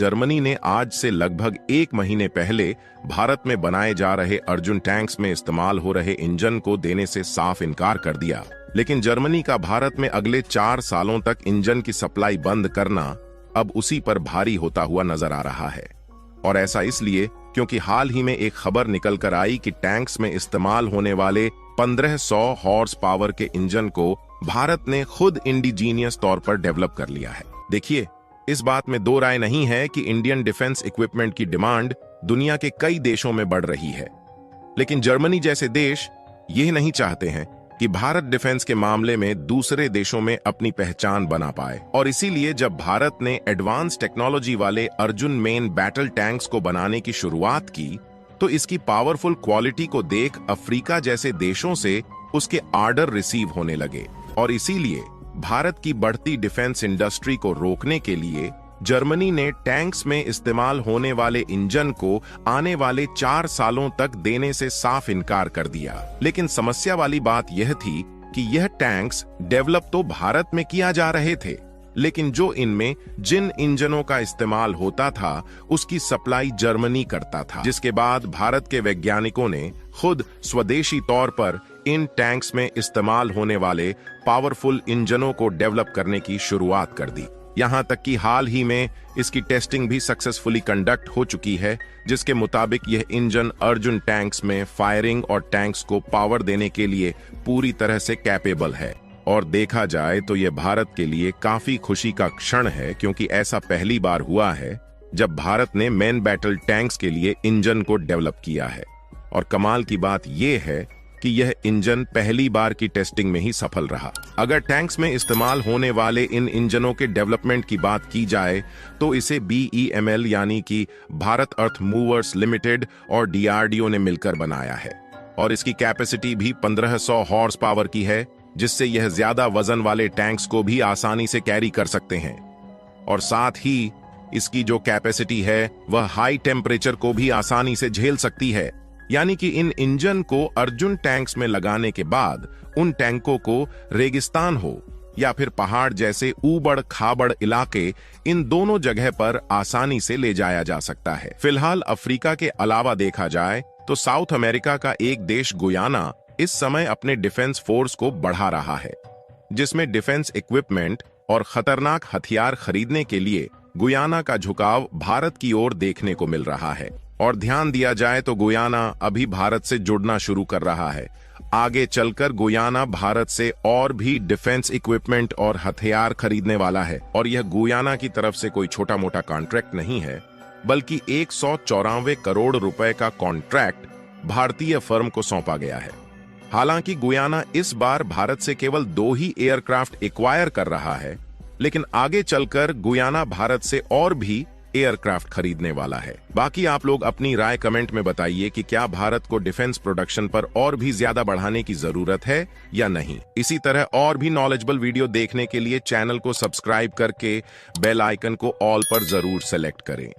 Germany ने आज से लगभग 1 महीने पहले भारत में बनाए जा रहे अर्जुन टैंक्स में इस्तेमाल हो रहे इंजन को देने से साफ इनकार कर दिया। लेकिन जर्मनी का भारत में अगले 4 सालों तक इंजन की सप्लाई बंद करना अब उसी पर भारी होता हुआ नजर आ रहा है। और ऐसा इसलिए क्योंकि हाल ही में एक खबर निकल कर आई कि टैंक्स में इस्तेमाल होने वाले 1500 हॉर्स पावर के इंजन को भारत ने खुद इंडिजीनियस तौर पर डेवलप कर लिया है। देखिए, इस बात में दो राय नहीं है कि इंडियन डिफेंस इक्विपमेंट की डिमांड दुनिया के कई देशों में बढ़ रही है, लेकिन जर्मनी जैसे देश यह नहीं चाहते हैं कि भारत डिफेंस के मामले में दूसरे देशों में अपनी पहचान बना पाए। और इसीलिए जब भारत ने एडवांस टेक्नोलॉजी वाले अर्जुन मेन बैटल टैंक्स को बनाने की शुरुआत की, तो इसकी पावरफुल क्वालिटी को देख अफ्रीका जैसे देशों से उसके ऑर्डर रिसीव होने लगे। और इसीलिए भारत की बढ़ती डिफेंस इंडस्ट्री को रोकने के लिए जर्मनी ने टैंक्स में इस्तेमाल होने वाले इंजन को आने वाले 4 सालों तक देने से साफ इनकार कर दिया। लेकिन समस्या वाली बात यह थी कि यह टैंक्स डेवलप तो भारत में किया जा रहे थे, लेकिन जो इनमें जिन इंजनों का इस्तेमाल होता था उसकी सप्लाई जर्मनी करता था, जिसके बाद भारत के वैज्ञानिकों ने खुद स्वदेशी तौर पर इन टैंक्स में इस्तेमाल होने वाले पावरफुल इंजनों को डेवलप करने की शुरुआत कर दी। यहां तक कि हाल ही में इसकी टेस्टिंग भी सक्सेसफुली कंडक्ट हो चुकी है, जिसके मुताबिक यह इंजन अर्जुन टैंक्स में फायरिंग और टैंक्स को पावर देने के लिए पूरी तरह से कैपेबल है। और देखा जाए तो यह भारत के लिए काफी खुशी का क्षण है, क्योंकि ऐसा पहली बार हुआ है जब भारत ने मेन बैटल टैंक्स के लिए इंजन को डेवलप किया है। और कमाल की बात यह है कि यह इंजन पहली बार की टेस्टिंग में ही सफल रहा। अगर टैंक्स में इस्तेमाल होने वाले इन इंजनों के डेवलपमेंट की बात की जाए तो इसे BEML यानी कि भारत अर्थ मूवर्स लिमिटेड और DRDO ने मिलकर बनाया है। और इसकी कैपेसिटी भी 1500 हॉर्स पावर की है, जिससे यह ज्यादा वजन वाले टैंक्स को भी आसानी से कैरी कर सकते हैं। और साथ ही इसकी जो कैपेसिटी है वह हाई टेम्परेचर को भी आसानी से झेल सकती है। यानी कि इन इंजन को अर्जुन टैंक्स में लगाने के बाद उन टैंकों को रेगिस्तान हो या फिर पहाड़ जैसे ऊबड़ खाबड़ इलाके, इन दोनों जगह पर आसानी से ले जाया जा सकता है। फिलहाल अफ्रीका के अलावा देखा जाए तो साउथ अमेरिका का एक देश गुयाना इस समय अपने डिफेंस फोर्स को बढ़ा रहा है, जिसमें डिफेंस इक्विपमेंट और खतरनाक हथियार खरीदने के लिए गुयाना का झुकाव भारत की ओर देखने को मिल रहा है। और ध्यान दिया जाए तो गुयाना अभी भारत से जुड़ना शुरू कर रहा है। आगे चलकर गुयाना भारत से और भी डिफेंस इक्विपमेंट और हथियार खरीदने वाला है। और यह गुयाना की तरफ से कोई छोटा मोटा कॉन्ट्रैक्ट नहीं है, बल्कि 194 करोड़ रुपए का कॉन्ट्रैक्ट भारतीय फर्म को सौंपा गया है। हालांकि गुयाना इस बार भारत से केवल 2 ही एयरक्राफ्ट एक्वायर कर रहा है, लेकिन आगे चलकर गुयाना भारत से और भी एयरक्राफ्ट खरीदने वाला है। बाकी आप लोग अपनी राय कमेंट में बताइए कि क्या भारत को डिफेंस प्रोडक्शन पर और भी ज्यादा बढ़ाने की जरूरत है या नहीं। इसी तरह और भी नॉलेजेबल वीडियो देखने के लिए चैनल को सब्सक्राइब करके बेल आइकन को ऑल पर जरूर सेलेक्ट करें।